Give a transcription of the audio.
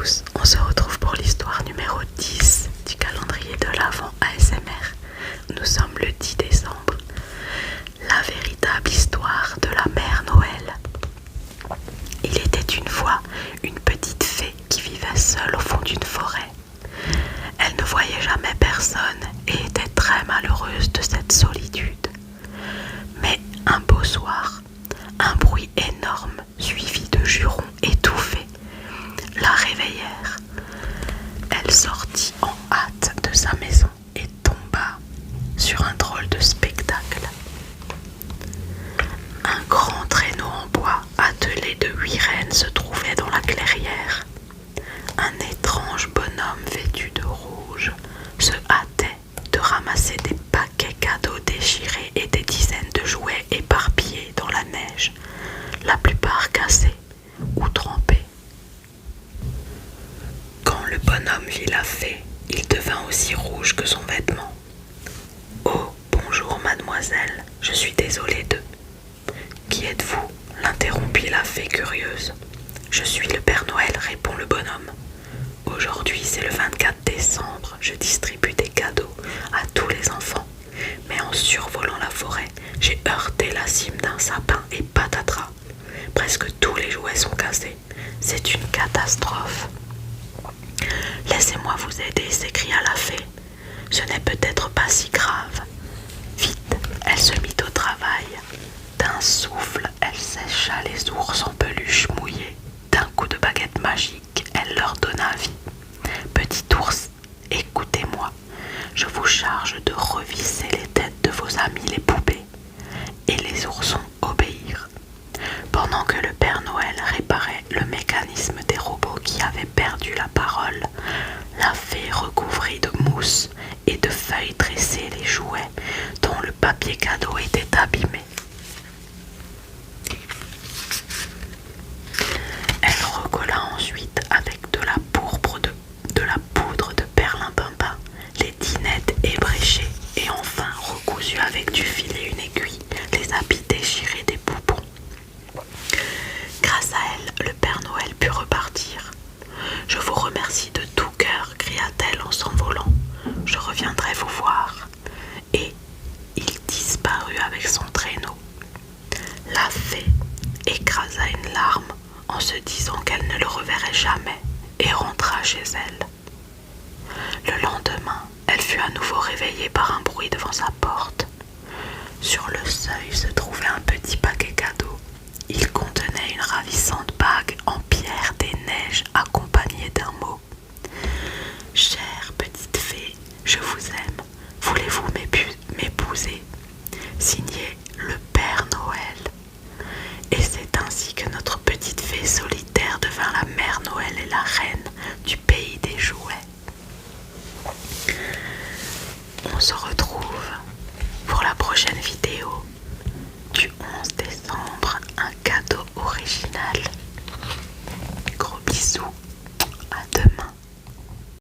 tous, on se retrouve pour l'histoire numéro 10 du calendrier de l'Avent ASMR. Nous sommes le 10 décembre. La véritable histoire de la mère Noël. Il était une fois une petite fée qui vivait seule au fond d'une forêt. Elle ne voyait jamais personne et était très malheureuse de cette solitude. Mais un beau soir, un bruit énorme suivi de jurons étouffés la réveillèrent. Elle sortit en hâte de sa maison et tomba sur un drôle de spectacle. Un grand traîneau en bois attelé de 8 rennes se trouvait dans la clairière. Un étrange bonhomme vêtu de rouge se hâtait de ramasser des paquets cadeaux déchirés et des dizaines de jouets éparpillés dans la neige, la plupart cassés ou trempés. Quand le bonhomme vit la fée, il devint aussi rouge que son vêtement. « Oh, bonjour mademoiselle, je suis désolée de... » « Qui êtes-vous » l'interrompit la fée curieuse. « Je suis le Père Noël » répond le bonhomme. « Aujourd'hui c'est le 24 décembre, je distribue des cadeaux à tous les enfants. Mais en survolant la forêt, j'ai heurté la cime d'un sapin et patatras. Presque tous les jouets sont cassés. C'est une catastrophe. » « Laissez-moi vous aider, s'écria la fée. Ce n'est peut-être pas si grave. Vite, elle se mit au travail. D'un souffle, elle sécha les ours en peluche mouillée. D'un coup de baguette magique, elle leur donna vie. Petit ours, écoutez-moi. Je vous charge de revisser les têtes de vos amis les poupées. Et les oursons obéirent. Pendant que le Père Noël réparait le mécanisme des robots qui avaient perdu la parole, la fée recouvrit de mousse et de feuilles tressées les jouets dont le papier cadeau était abîmé. Elle recolla ensuite avec de la poudre de perlimpinpin les dinettes ébréchées et enfin recousu avec du fil et une aiguille les habits déchirés des poupons. Grâce à elle, le Père Noël put repartir. « Je vous remercie de tout cœur » cria-t-elle en s'envolant. « Je reviendrai vous voir. » Et il disparut avec son traîneau. La fée écrasa une larme en se disant qu'elle ne le reverrait jamais et rentra chez elle. Le lendemain, elle fut à nouveau réveillée par un bruit devant sa porte. Sur le seuil se trouvait un petit paquet cadeau. Il contenait une ravissante bague en pierre